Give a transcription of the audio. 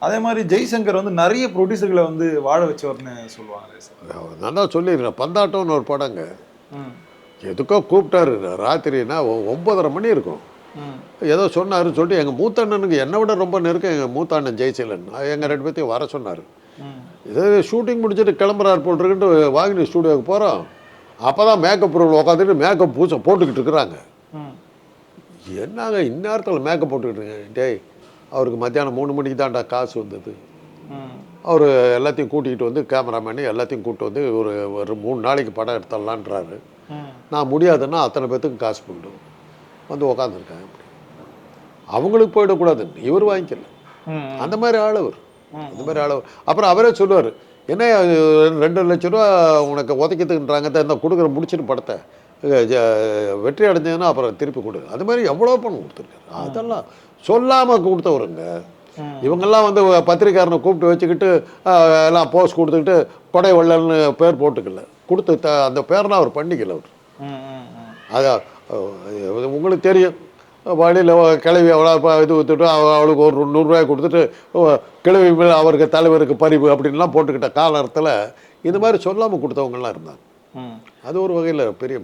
அதே மாதிரி ஜெய்சங்கர் வந்து நிறைய ப்ரொடியூசர்களை வந்து வாழ வச்சவர்னு சொல்லுவாங்க சார். நான் தான் சொல்லிடுறேன், பந்தாட்டம்னு ஒரு படங்க. ம். எதுக்கோ கூப்பிட்டாரு ராத்திரினா 9:30 மணி இருக்கும். ஏதோ சொன்னாருன்னு சொல்லிட்டு எங்கள் மூத்த அண்ணனுக்கு என்னை விட ரொம்ப நெருக்கம் எங்கள் மூத்த அண்ணன் ஜெய்சீலன். எங்கள் 2 பேர்த்தையும் வர சொன்னார். இதே ஷூட்டிங் முடிச்சுட்டு கிளம்புறாரு போட்டுருக்குன்ட்டு வாங்கினி ஸ்டூடியோவுக்கு போகிறோம். அப்போ தான் மேக்கப் ரூமில் உட்காந்துட்டு மேக்கப் பூசை போட்டுக்கிட்டு இருக்கிறாங்க. என்னங்க இந்நேரத்தில் மேக்கப் போட்டுக்கிட்டுருங்க? டேய், அவருக்கு மத்தியானம் 3 மணிக்கு தான்டா காசு வந்தது. அவர் எல்லாத்தையும் கூட்டிகிட்டு வந்து கேமராமேனு எல்லாத்தையும் கூப்பிட்டு வந்து ஒரு 3 நாளைக்கு படம் எடுத்துடலான்றாரு. நான் முடியாதுன்னா அத்தனை பேர்த்துக்கு காசு போய்டும் வந்து உக்காந்துருக்கேன். அப்படி அவங்களுக்கு போயிடக்கூடாது, இவர் வாங்கிக்கல. அந்த மாதிரி ஆள் அவர், அந்த மாதிரி ஆள். அப்புறம் அவரே சொல்லுவார், என்ன 2 லட்ச ரூபா உனக்கு உதைக்கிறதுக்குன்றாங்க, இந்த கொடுக்குற முடிச்சுட்டு படத்தை வெற்றி அடைஞ்சதுன்னா அப்புறம் திருப்பி கொடு. அது மாதிரி எவ்வளோ பணம் கொடுத்துருக்காரு. அதெல்லாம் சொல்லாமல் கொடுத்தவருங்க. இவங்கெல்லாம் வந்து பத்திரிக்காரனை கூப்பிட்டு வச்சுக்கிட்டு எல்லாம் போஸ்ட் கொடுத்துக்கிட்டு கொடை வள்ளல்னு பேர் போட்டுக்கல, கொடுத்து அந்த பேர்லாம் அவர் பண்ணிக்கல. அவர் அதான் உங்களுக்கு தெரியும், வழியில் கிளவி அவ்வளோ இது ஊற்றுட்டு அவளுக்கு ஒரு 100 ரூபாய் கொடுத்துட்டு கிளவி மேலே அவருக்கு தலைவருக்கு பரிவு அப்படின்லாம் போட்டுக்கிட்ட காலத்தில் இது மாதிரி சொல்லாமல் கொடுத்தவங்கலாம் இருந்தாங்க. அது ஒரு வகையில் பெரிய